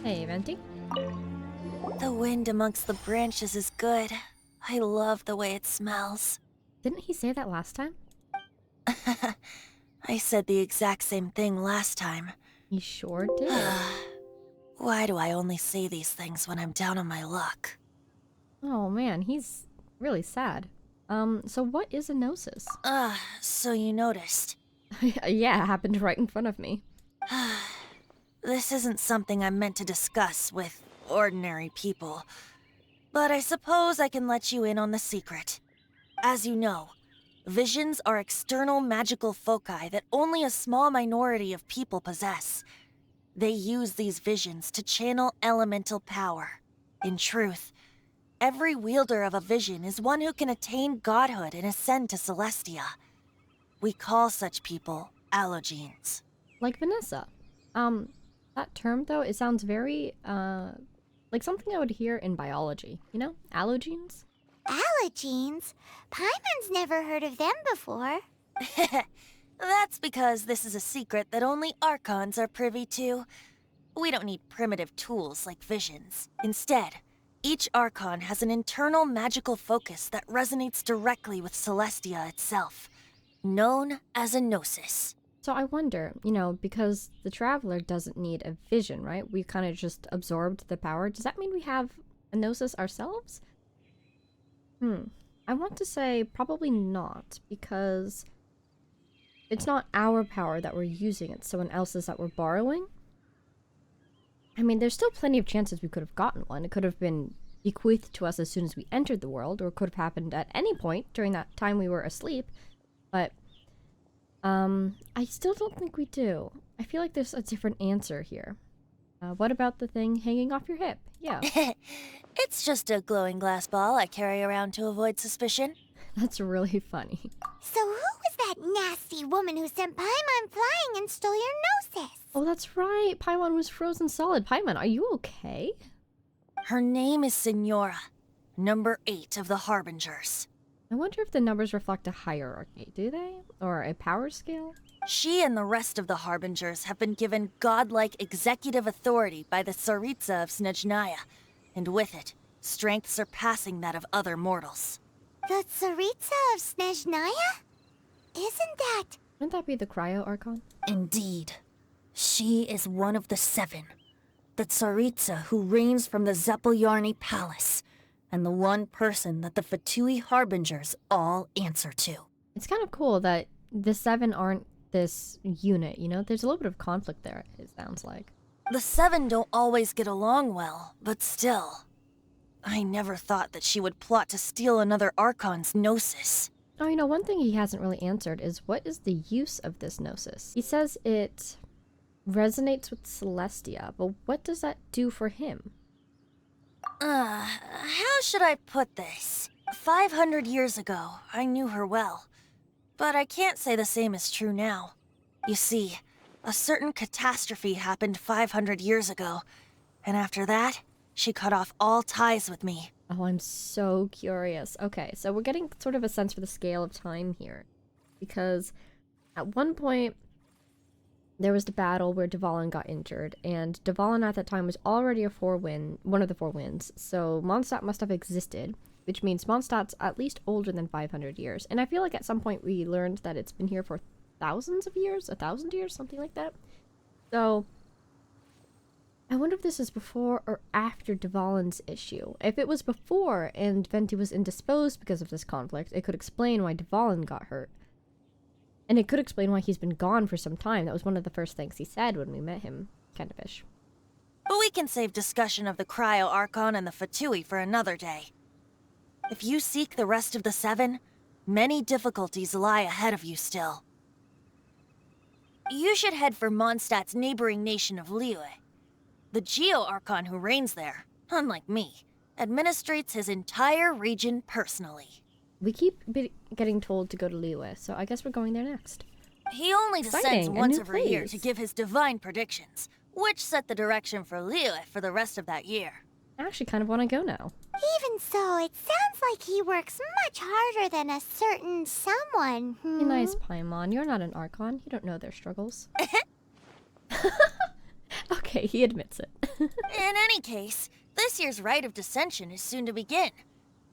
Hey, Venti. The wind amongst the branches is good. I love the way it smells. Didn't he say that last time? I said the exact same thing last time. He sure did. Why do I only say these things when I'm down on my luck? Oh man, he's really sad. So what is a gnosis? So you noticed. Yeah, it happened right in front of me. This isn't something I'm meant to discuss with ordinary people. But I suppose I can let you in on the secret. As you know, visions are external magical foci that only a small minority of people possess. They use these visions to channel elemental power. In truth, every wielder of a vision is one who can attain godhood and ascend to Celestia. We call such people allogenes. Like Vanessa. That term though, it sounds very, like something I would hear in biology. You know? Allogenes? Allergenes? Paimon's never heard of them before. That's because this is a secret that only Archons are privy to. We don't need primitive tools like visions. Instead, each Archon has an internal magical focus that resonates directly with Celestia itself, known as a gnosis. So I wonder, because the Traveler doesn't need a vision, right? We kind of just absorbed the power. Does that mean we have a gnosis ourselves? I want to say probably not, because it's not our power that we're using, it's someone else's that we're borrowing. I mean, there's still plenty of chances we could have gotten one. It could have been bequeathed to us as soon as we entered the world, or it could have happened at any point during that time we were asleep. But, I still don't think we do. I feel like there's a different answer here. What about the thing hanging off your hip? Yeah. It's just a glowing glass ball I carry around to avoid suspicion. That's really funny. So who was that nasty woman who sent Paimon flying and stole your gnosis? Oh, that's right. Paimon was frozen solid. Paimon, are you okay? Her name is Signora, number 8 of the Harbingers. I wonder if the numbers reflect a hierarchy, do they? Or a power scale? She and the rest of the Harbingers have been given godlike executive authority by the Tsaritsa of Snezhnaya, and with it, strength surpassing that of other mortals. The Tsaritsa of Snezhnaya? Isn't that... Wouldn't that be the Cryo Archon? Indeed. She is one of the 7. The Tsaritsa who reigns from the Zepelyarny Palace, and the one person that the Fatui Harbingers all answer to. It's kind of cool that the 7 aren't this unit, There's a little bit of conflict there, it sounds like. The 7 don't always get along well, but still. I never thought that she would plot to steal another Archon's gnosis. Oh, one thing he hasn't really answered is what is the use of this gnosis? He says it resonates with Celestia, but what does that do for him? How should I put this? 500 years ago, I knew her well. But I can't say the same is true now. You see, a certain catastrophe happened 500 years ago, and after that, she cut off all ties with me. Oh, I'm so curious. Okay, so we're getting sort of a sense for the scale of time here. Because at one point, there was the battle where Dvalin got injured, and Dvalin at that time was already one of the 4 winds, so Mondstadt must have existed, which means Mondstadt's at least older than 500 years. And I feel like at some point we learned that it's been here for thousands of years, 1,000 years, something like that. So I wonder if this is before or after Dvalin's issue. If it was before and Venti was indisposed because of this conflict, it could explain why Dvalin got hurt. And it could explain why he's been gone for some time. That was one of the first things he said when we met him, kind of ish. But we can save discussion of the Cryo Archon and the Fatui for another day. If you seek the rest of the 7, many difficulties lie ahead of you still. You should head for Mondstadt's neighboring nation of Liyue. The Geo-Archon who reigns there, unlike me, administrates his entire region personally. We keep getting told to go to Liyue, so I guess we're going there next. He only descends Exciting, once new every year place. to give his divine predictions, which set the direction for Liyue for the rest of that year. I actually kind of want to go now. Even so, it sounds like he works much harder than a certain someone. Be nice, Paimon. You're not an Archon. You don't know their struggles. Okay, he admits it. In any case, this year's Rite of Dissension is soon to begin.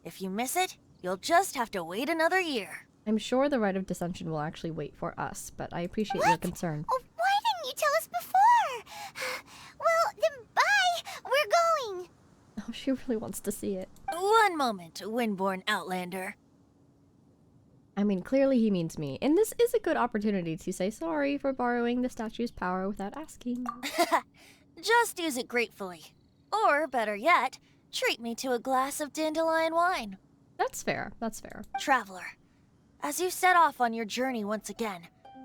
If you miss it, you'll just have to wait another year. I'm sure the Rite of Dissension will actually wait for us, but I appreciate your concern. Oh, why didn't you tell us before? Well, then bye. We're going. Oh, she really wants to see it. One moment, Windborn Outlander. I mean, clearly he means me, and this is a good opportunity to say sorry for borrowing the statue's power without asking. Just use it gratefully. Or, better yet, treat me to a glass of dandelion wine. That's fair, that's fair. Traveler, as you set off on your journey once again,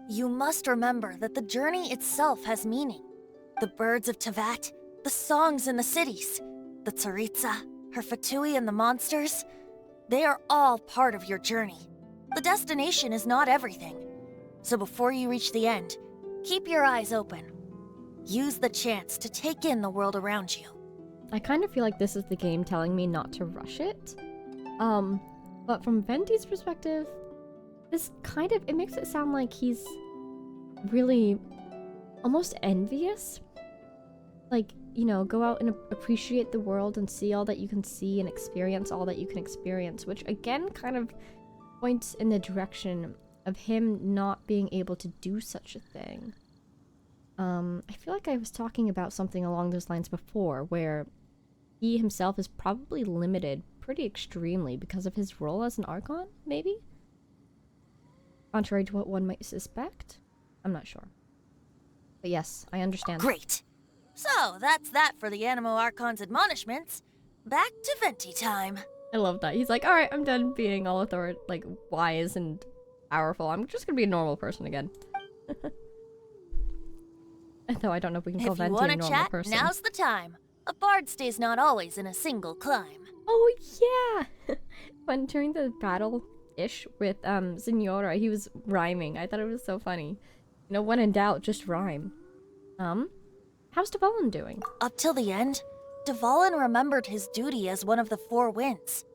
you must remember that the journey itself has meaning. The birds of Tevat, the songs in the cities, the Tsaritsa, her Fatui and the monsters, they are all part of your journey. The destination is not everything. So before you reach the end, keep your eyes open. Use the chance to take in the world around you. I kind of feel like this is the game telling me not to rush it. But from Venti's perspective, this kind of, it makes it sound like he's really almost envious. Like, you know, go out and appreciate the world and see all that you can see and experience all that you can experience, which again kind of points in the direction of him not being able to do such a thing. I feel like I was talking about something along those lines before, where he himself is probably limited pretty extremely because of his role as an Archon, maybe? Contrary to what one might suspect? I'm not sure. But yes, I understand. Great. So, that's that for the Animo Archon's admonishments. Back to Venti time. I love that. He's like, alright, I'm done being all like, wise and powerful. I'm just gonna be a normal person again. Though I don't know if we can call Venti a normal chat, person. Now's the time. A bard stays not always in a single climb. Oh, yeah! When during the battle-ish with, Signora, he was rhyming. I thought it was so funny. You know, when in doubt, just rhyme. How's Dvalin doing? Up till the end, Dvalin remembered his duty as one of the Four Winds.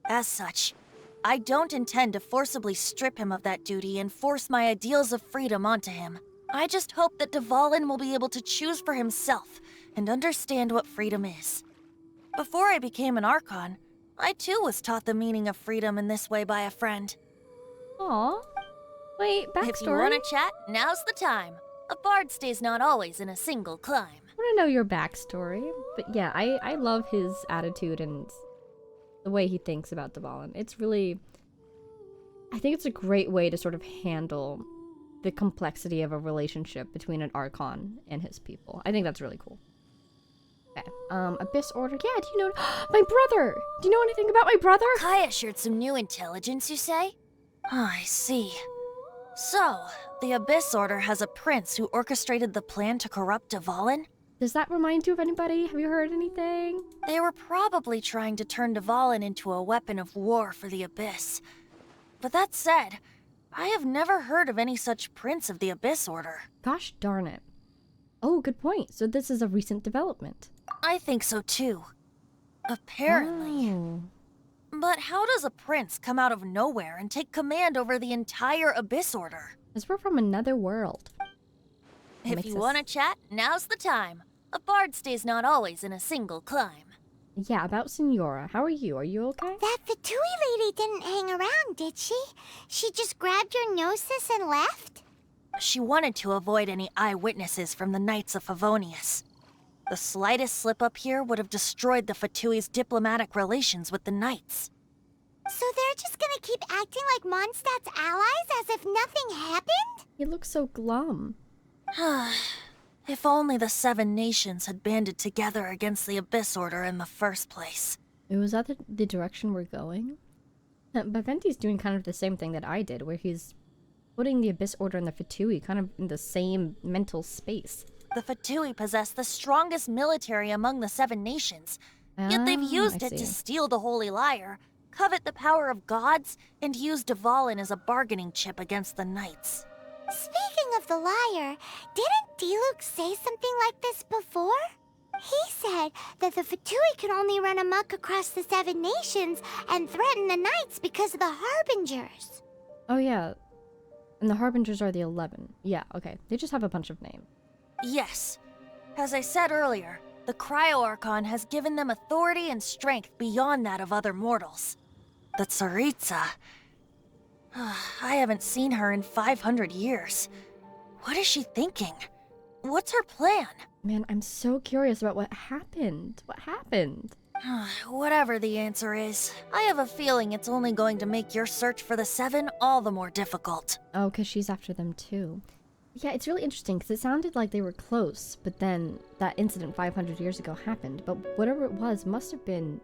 As such, I don't intend to forcibly strip him of that duty and force my ideals of freedom onto him. I just hope that Dvalin will be able to choose for himself and understand what freedom is. Before I became an Archon, I too was taught the meaning of freedom in this way by a friend. Aw. Wait, backstory? If you want to chat, now's the time. A bard stays not always in a single climb. I want to know your backstory. But yeah, I love his attitude and the way he thinks about Dvalin. It's really... I think it's a great way to sort of handle the complexity of a relationship between an Archon and his people. I think that's really cool. Okay, Abyss Order. Yeah, do you know... My brother! Do you know anything about my brother? Kaya shared some new intelligence, you say? Oh, I see. So, the Abyss Order has a prince who orchestrated the plan to corrupt Dvalin? Does that remind you of anybody? Have you heard anything? They were probably trying to turn Dvalin into a weapon of war for the Abyss. But that said, I have never heard of any such prince of the Abyss Order. Gosh darn it. Oh, good point. So this is a recent development. I think so too. Apparently. Oh. But how does a prince come out of nowhere and take command over the entire Abyss Order? Because we're from another world. If you want to chat, now's the time. A bard stays not always in a single climb. Yeah, about Signora. How are you? Are you okay? That Fatui lady didn't hang around, did she? She just grabbed your gnosis and left? She wanted to avoid any eyewitnesses from the Knights of Favonius. The slightest slip up here would have destroyed the Fatui's diplomatic relations with the Knights. So they're just gonna keep acting like Mondstadt's allies as if nothing happened? You look so glum. If only the Seven Nations had banded together against the Abyss Order in the first place. Was that the direction we're going? But Venti's doing kind of the same thing that I did, where he's putting the Abyss Order and the Fatui kind of in the same mental space. The Fatui possess the strongest military among the Seven Nations, yet they've used it to steal the Holy Lyre, covet the power of gods, and use Dvalin as a bargaining chip against the Knights. Speaking of the lyre, didn't Diluc say something like this before? He said that the Fatui could only run amok across the Seven Nations and threaten the Knights because of the Harbingers. Oh yeah, and the Harbingers are the 11. Yeah, okay. They just have a bunch of names. Yes. As I said earlier, The Cryo-Archon has given them authority and strength beyond that of other mortals. The Tsaritsa... I haven't seen her in 500 years. What is she thinking? What's her plan? Man, I'm so curious about what happened. What happened? Whatever the answer is, I have a feeling it's only going to make your search for the Seven all the more difficult. Oh, because she's after them too. Yeah, it's really interesting because it sounded like they were close, but then that incident 500 years ago happened. But whatever it was must have been,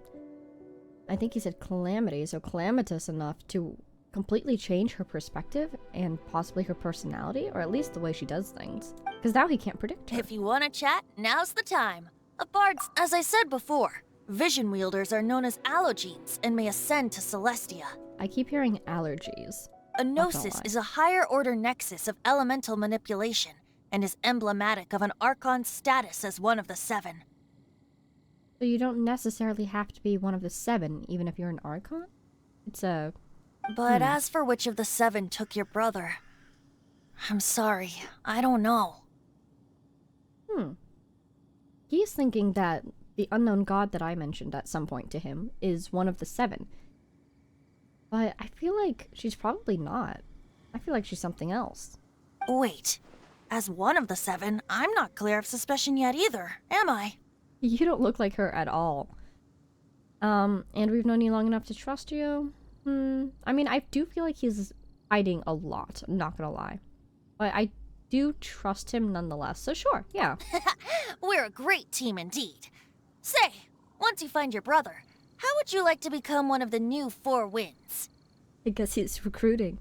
I think he said calamity, so calamitous enough to completely change her perspective and possibly her personality, or at least the way she does things. Because now he can't predict her. If you want to chat, now's the time. Bards, as I said before, vision wielders are known as allogenes and may ascend to Celestia. I keep hearing allergies. A gnosis is a higher order nexus of elemental manipulation and is emblematic of an Archon's status as one of the Seven. So you don't necessarily have to be one of the Seven, even if you're an Archon? It's a... But as for which of the Seven took your brother, I'm sorry, I don't know. He's thinking that the unknown god that I mentioned at some point to him is one of the Seven. But I feel like she's probably not. I feel like she's something else. Wait, as one of the Seven, I'm not clear of suspicion yet either, am I? You don't look like her at all. And we've known you long enough to trust you? I mean, I do feel like he's hiding a lot, I'm not gonna lie. But I do trust him nonetheless, so sure, yeah. We're a great team indeed. Say, once you find your brother, how would you like to become one of the new Four Winds? I guess he's recruiting.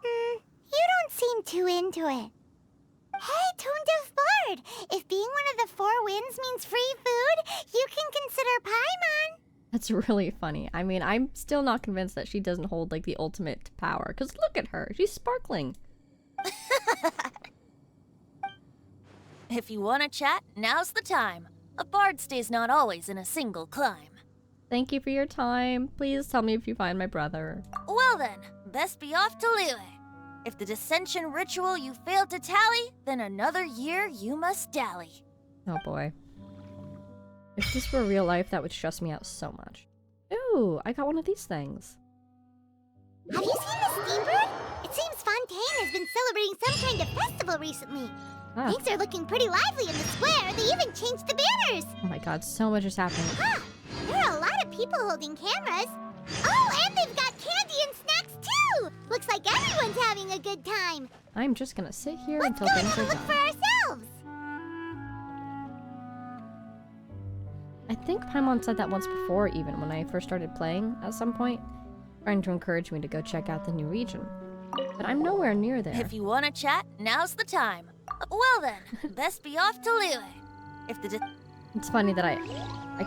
You don't seem too into it. Hey, Tone-Deaf Bard! If being one of the Four Winds means free food, you can consider Paimon. That's really funny. I mean, I'm still not convinced that she doesn't hold, like, the ultimate power. Because look at her. She's sparkling. If you want to chat, now's the time. A bard stays not always in a single climb. Thank you for your time. Please tell me if you find my brother. Well then, best be off to Liyue. If the dissension ritual you failed to tally, then another year you must dally. Oh boy. If this were real life, that would stress me out so much. Ooh, I got one of these things. Have you seen the Steambird? It seems Fontaine has been celebrating some kind of festival recently. Ah. Things are looking pretty lively in the square. They even changed the banners. Oh my god, so much is happening. There are a lot of people holding cameras. Oh, and they've got candy and snacks too. Looks like everyone's having a good time. I'm just gonna sit here Let's until go and things have are a look for done. ourselves. I think Paimon said that once before, even when I first started playing at some point, trying to encourage me to go check out the new region. But I'm nowhere near there. If you want to chat, now's the time. Well then, best be off to Liyue. If the It's funny that I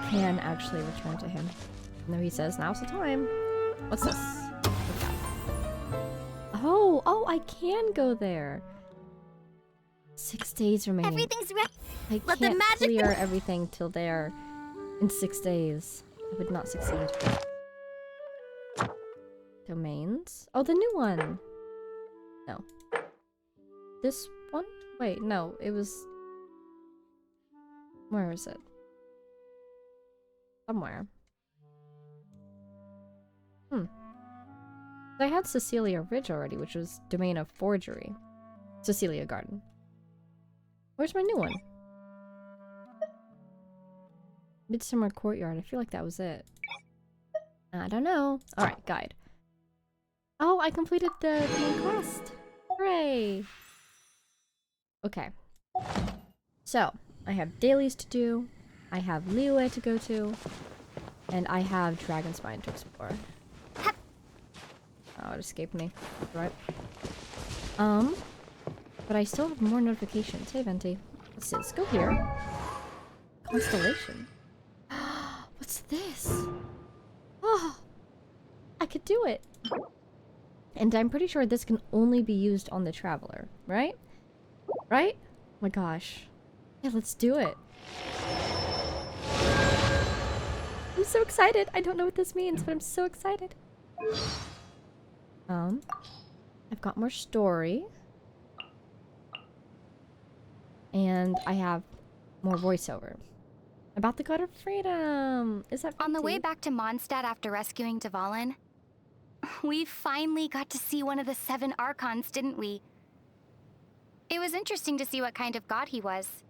can actually return to him. Even though he says, now's the time. What's this? What we got? Oh, I can go there. 6 days remaining. everything's ready. I let the can't magic- clear everything till there in 6 days. I would not succeed. Domains? Oh, the new one! No. This one? Wait, no, it was... Where is it? Somewhere. I had Cecilia Ridge already, which was Domain of Forgery. Cecilia Garden. Where's my new one? Midsummer Courtyard. I feel like that was it. I don't know. Alright, guide. Oh, I completed the main quest. Hooray! Okay. So, I have dailies to do, I have Liyue to go to, and I have Dragonspine to explore. Oh, it escaped me. Right. But I still have more notifications. Hey, Venti. What's this? Go here. Constellation. What's this? Oh, I could do it. And I'm pretty sure this can only be used on the Traveler, right? Right? Oh my gosh. Yeah, let's do it. I'm so excited. I don't know what this means, but I'm so excited. I've got more story. And I have more voiceover. About the God of Freedom. Is that On the way Venti? back to Mondstadt after rescuing Dvalin, we finally got to see one of the 7 Archons, didn't we? It was interesting to see what kind of god he was.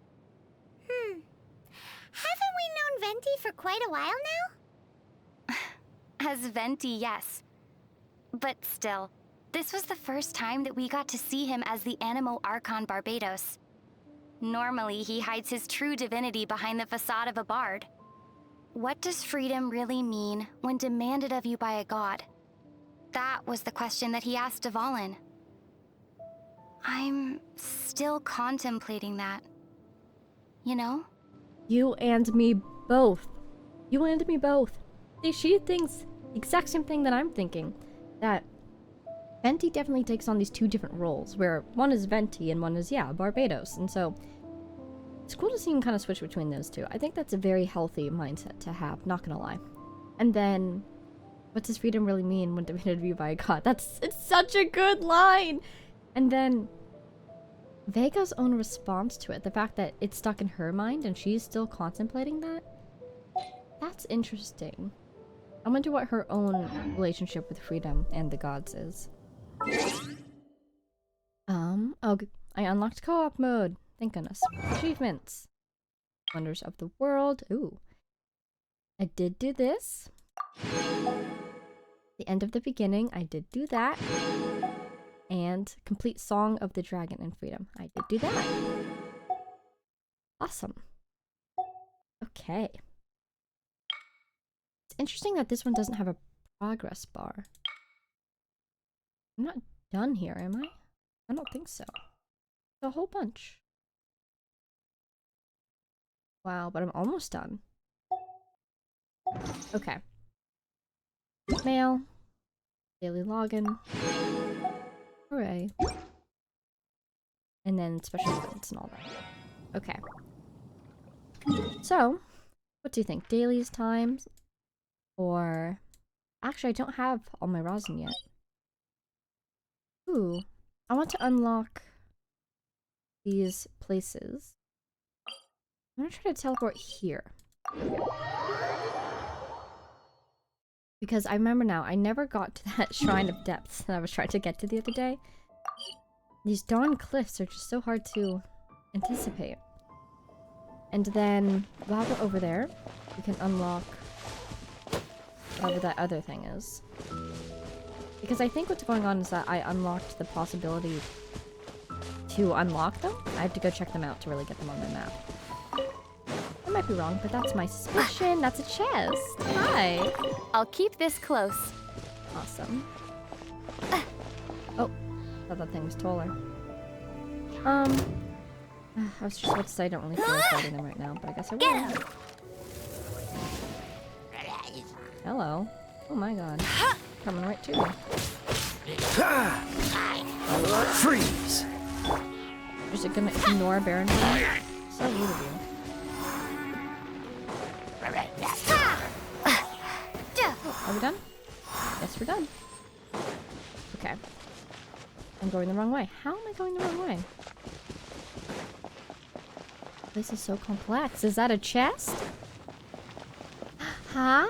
Haven't we known Venti for quite a while now? As Venti, yes. But still, this was the first time that we got to see him as the Animo Archon Barbados. Normally, he hides his true divinity behind the facade of a bard. What does freedom really mean when demanded of you by a god? That was the question that he asked Dvalin. I'm still contemplating that. You know? You and me both. You and me both. See, she thinks the exact same thing that I'm thinking. That Venti definitely takes on these 2 different roles, where one is Venti and one is, yeah, Barbados. And so it's cool to see him kind of switch between those 2. I think that's a very healthy mindset to have, not gonna lie. And then, what does freedom really mean when demanded of you by a god? It's such a good line! And then Vega's own response to it, the fact that it's stuck in her mind and she's still contemplating that, that's interesting. I wonder what her own relationship with freedom and the gods is. Oh, I unlocked co-op mode. Thank goodness. Achievements. Wonders of the world. Ooh. I did do this. The end of the beginning, I did do that. And complete Song of the Dragon and Freedom. I did do that. Awesome. Okay. It's interesting that this one doesn't have a progress bar. I'm not done here, am I? I don't think so. A whole bunch. Wow, but I'm almost done. Okay. Mail. Daily login. Hooray. And then special events and all that. Okay. So, what do you think? Dailies, times? Or... Actually, I don't have all my rosin yet. Ooh. I want to unlock these places. I'm gonna try to teleport here. Because I remember now, I never got to that Shrine of Depths that I was trying to get to the other day. These darn cliffs are just so hard to anticipate. And then, while we're over there, we can unlock whatever that other thing is. Because I think what's going on is that I unlocked the possibility to unlock them. I have to go check them out to really get them on my map. I might be wrong, but that's my suspicion. That's a chest. Hi. I'll keep this close. Awesome. Oh, thought that thing was taller. I was just about to say I don't really feel like fighting them right now, but I guess I will. Hello. Oh my god. Coming right to me. Freeze! Is it gonna ignore Baron? So rude of you. Are we done? Yes, we're done. Okay. I'm going the wrong way. How am I going the wrong way? This is so complex. Is that a chest? Hi!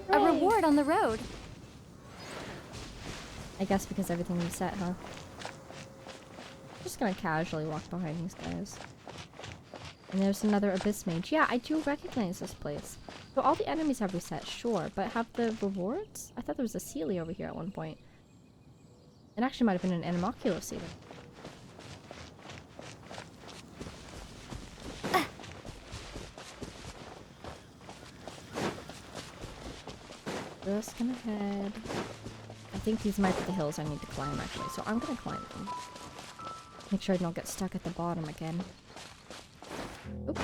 A reward on the road. I guess because everything is set, huh? Just gonna casually walk behind these guys. And there's another Abyss Mage. Yeah, I do recognize this place. So all the enemies have reset, sure, but have the rewards? I thought there was a Sealy over here at one point. It actually might have been an Animoculus even. Just gonna head... I think these might be the hills I need to climb actually, so I'm gonna climb them. Make sure I don't get stuck at the bottom again. Oop.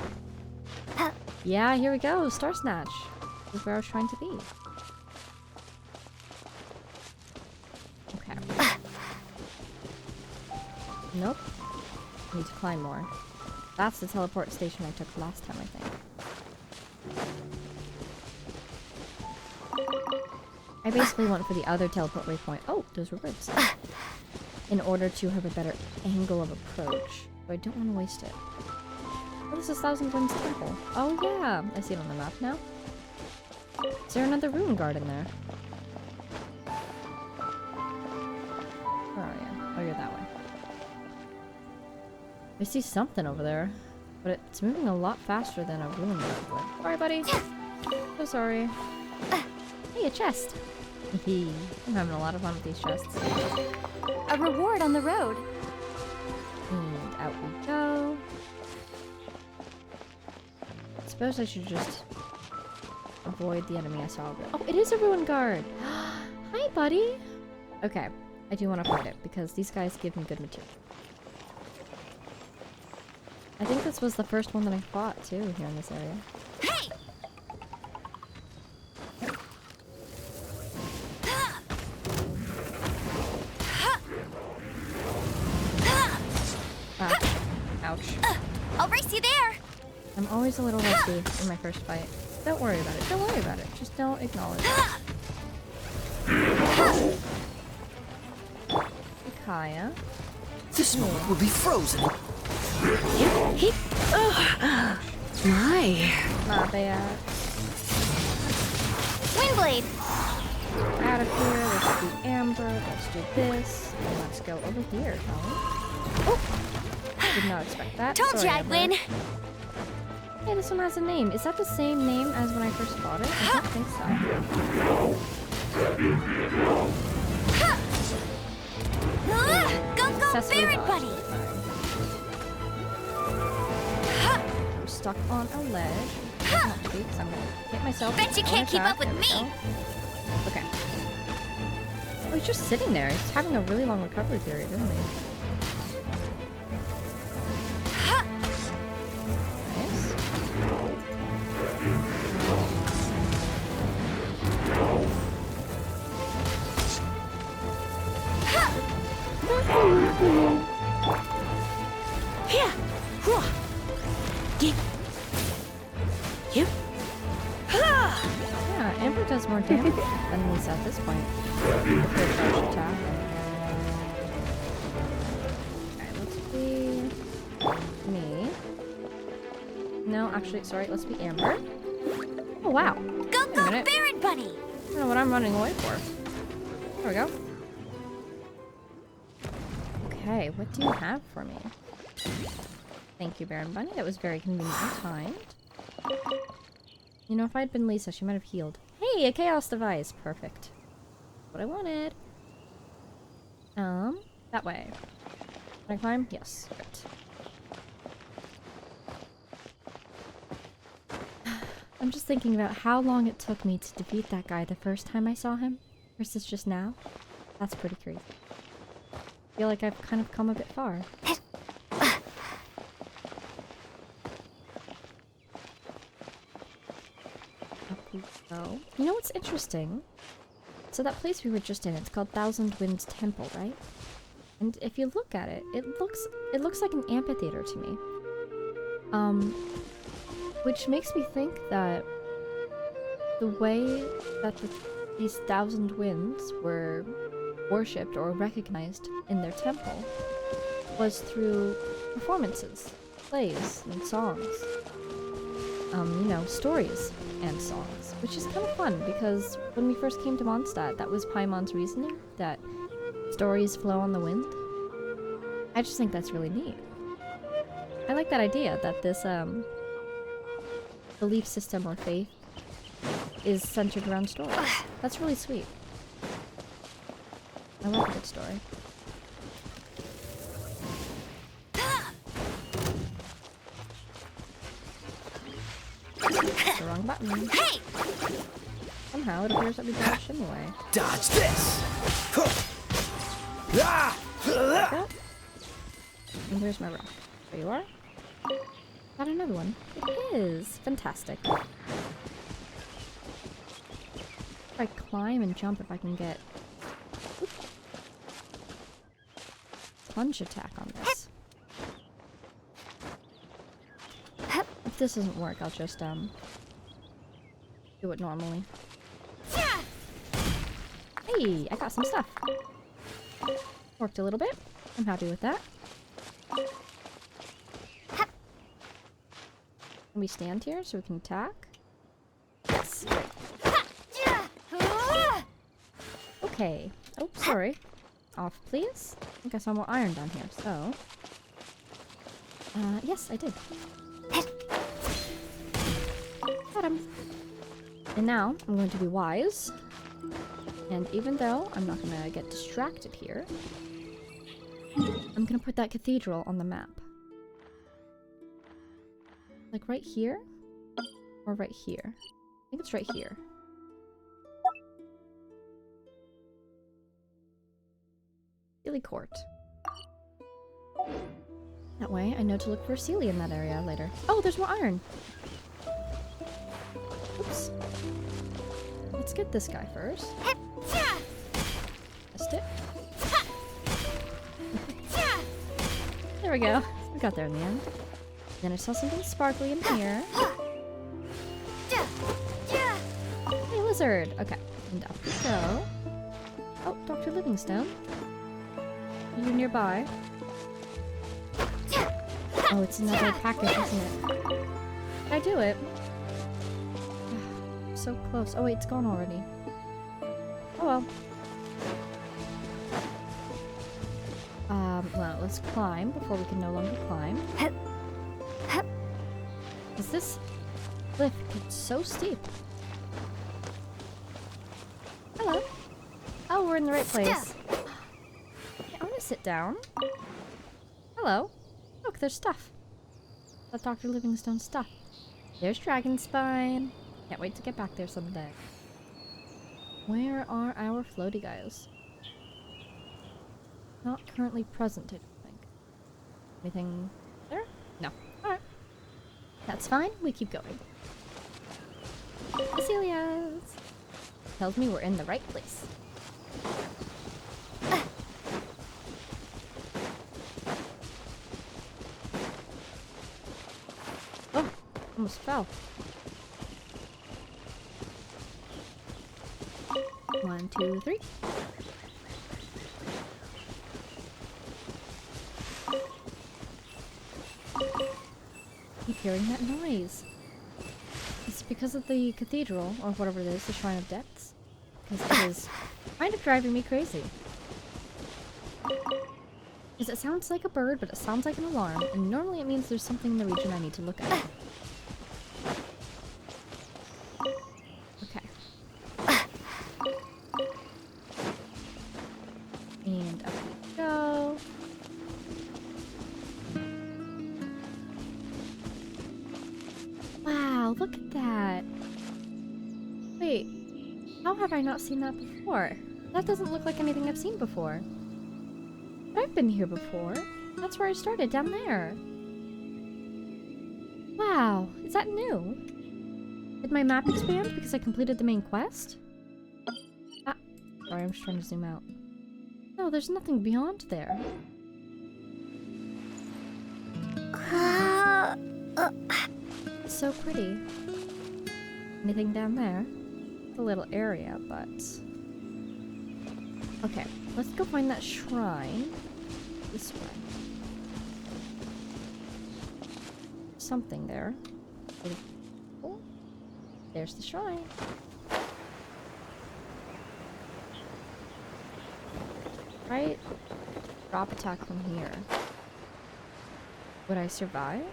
Yeah, here we go, Star Snatch. This is where I was trying to be. Okay. Nope. Need to climb more. That's the teleport station I took last time, I think. I basically went for the other teleport waypoint. Oh, those were ribs. In order to have a better angle of approach. But I don't want to waste it. Oh, this is Thousand Winds Temple. Oh yeah, I see it on the map now. Is there another ruin guard in there? Where are you? Oh, you're that way. I see something over there, but it's moving a lot faster than a ruin guard would. Sorry, buddy. So sorry. Hey, a chest. I'm having a lot of fun with these chests. A reward on the road. And out we go. Suppose I should just avoid the enemy I saw. Oh, it is a ruin guard! Hi, buddy! Okay, I do want to fight it, because these guys give me good material. I think this was the first one that I fought, too, here in this area. Hey! Ah, ouch. I'll race you there. I'm always a little rusty in my first fight. Don't worry about it. Don't worry about it. Just don't acknowledge it. Kaya. This moment will be frozen. My bad. Windblade. Out of here. Let's do Amber. Let's do this. And let's go over here, shall we? Oh! Did not expect that. Told Sorry, you I'd Amber. win. Hey, this one has a name. Is that the same name as when I first bought it? I don't think so. Go, Successfully Baron dodged. Buddy. I'm stuck on a ledge. Not to be, 'cause I'm gonna hit myself. Bet you with can't keep one up with attack. There we me. go. Okay. Oh, he's just sitting there. He's having a really long recovery period, isn't he? Nice. Here! Whoa. Get. You. Yeah, Amber does more damage than Lisa at this point. With her charge attack. Okay, let's be me. No, actually, sorry, let's be Amber. Oh, wow. Go, Wait a minute. Baron Buddy. I don't know what I'm running away for. There we go. Okay, what do you have for me? Thank you, Baron Bunny. That was very conveniently timed. You know, if I'd been Lisa, she might have healed. Hey, a chaos device. Perfect. What I wanted. That way. Can I climb? Yes. Good. I'm just thinking about how long it took me to defeat that guy the first time I saw him versus just now. That's pretty crazy. I feel like I've kind of come a bit far. Up we go. You know what's interesting? So that place we were just in, it's called Thousand Winds Temple, right? And if you look at it, it looks like an amphitheater to me. Which makes me think that the way that these Thousand Winds were worshipped or recognized in their temple was through performances, plays, and songs. You know, stories and songs, which is kind of fun because when we first came to Mondstadt, that was Paimon's reasoning, that stories flow on the wind. I just think that's really neat. I like that idea that this belief system or faith is centered around stories. That's really sweet. I love a good story. The wrong button. Hey! Somehow it appears that we dodged anyway. Dodge this! Ah! That. And where's my rock? There you are. Got another one. It is. Fantastic. If I climb and jump, if I can get plunge attack on this. If this doesn't work, I'll just do it normally. Hey, I got some stuff. Worked a little bit. I'm happy with that. Can we stand here so we can attack? Yes. Great. Okay. Oh, sorry. Off, please. I think I saw more iron down here, so... yes, I did. Got him. And now, I'm going to be wise. And even though I'm not gonna get distracted here, I'm gonna put that cathedral on the map. Like right here? Or right here? I think it's right here. Sealy Court. That way, I know to look for Sealy in that area later. Oh, there's more iron! Oops. Let's get this guy first. Missed it. There we go. We got there in the end. Then I saw something sparkly in here. Hey, lizard! Okay, and up we go. Oh, Dr. Livingstone. Are you nearby? Oh, it's another package, isn't it? Did I do it? So close. Oh wait, it's gone already. Oh well. Well, let's climb before we can no longer climb. Is this cliff gets so steep? Hello. Oh, we're in the right place. I want to sit down. Hello. Look, there's stuff. That Dr. Livingstone's stuff. There's Dragonspine. Can't wait to get back there someday. Where are our floaty guys? Not currently present, I don't think. Anything there? No. Alright. That's fine. We keep going. Cecilia's! Tells me we're in the right place. Oh! Almost fell. 1, 2, 3. Keep hearing that noise. It's because of the cathedral, or whatever it is, the Shrine of Depths. Because it is kind of driving me crazy. Because it sounds like a bird, but it sounds like an alarm, and normally it means there's something in the region I need to look at. Okay. And up we go. Wow, look at that. Wait, how have I not seen that before? That doesn't look like anything I've seen before. But I've been here before. That's where I started, down there. Wow, is that new? Did my map expand because I completed the main quest? Ah, sorry, I'm just trying to zoom out. No, there's nothing beyond there. It's so pretty. Anything down there? It's a little area, but... Okay, let's go find that shrine. This way. Something there. Oh, there's the shrine. Right? Drop attack from here. Would I survive?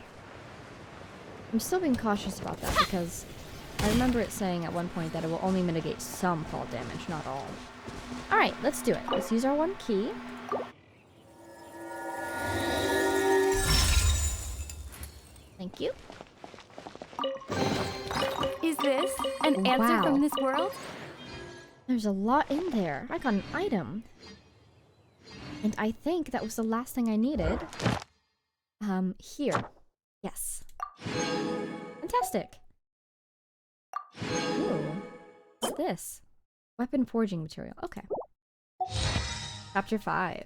I'm still being cautious about that because I remember it saying at one point that it will only mitigate some fall damage, not all. Alright, let's do it. Let's use our one key. Thank you. Is this an answer from this world? There's a lot in there. I got an item. And I think that was the last thing I needed. Here. Yes. Fantastic. Ooh. What's this? Weapon forging material. Okay. Chapter 5.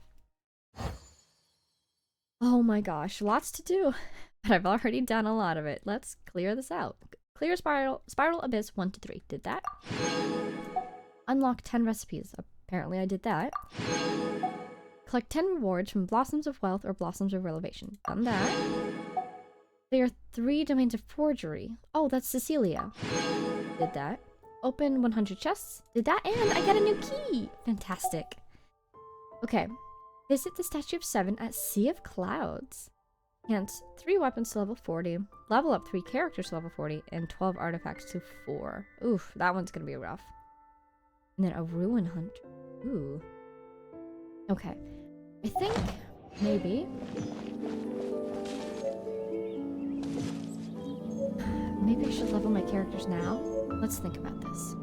Oh my gosh, lots to do. But I've already done a lot of it. Let's clear this out. Clear spiral abyss 1 to 3. Did that. Unlock 10 recipes. Apparently I did that. Collect 10 rewards from Blossoms of Wealth or Blossoms of Revelation. Done that. There are 3 domains of forgery. Oh, that's Cecilia. Did that. Open 100 chests. Did that, and I got a new key. Fantastic. Okay. Visit the Statue of 7 at Sea of Clouds. Hence, 3 weapons to level 40. Level up 3 characters to level 40. And 12 artifacts to 4. Oof, that one's gonna be rough. And then a Ruin Hunter. Ooh. Okay. I think, maybe... Maybe I should level my characters now? Let's think about this.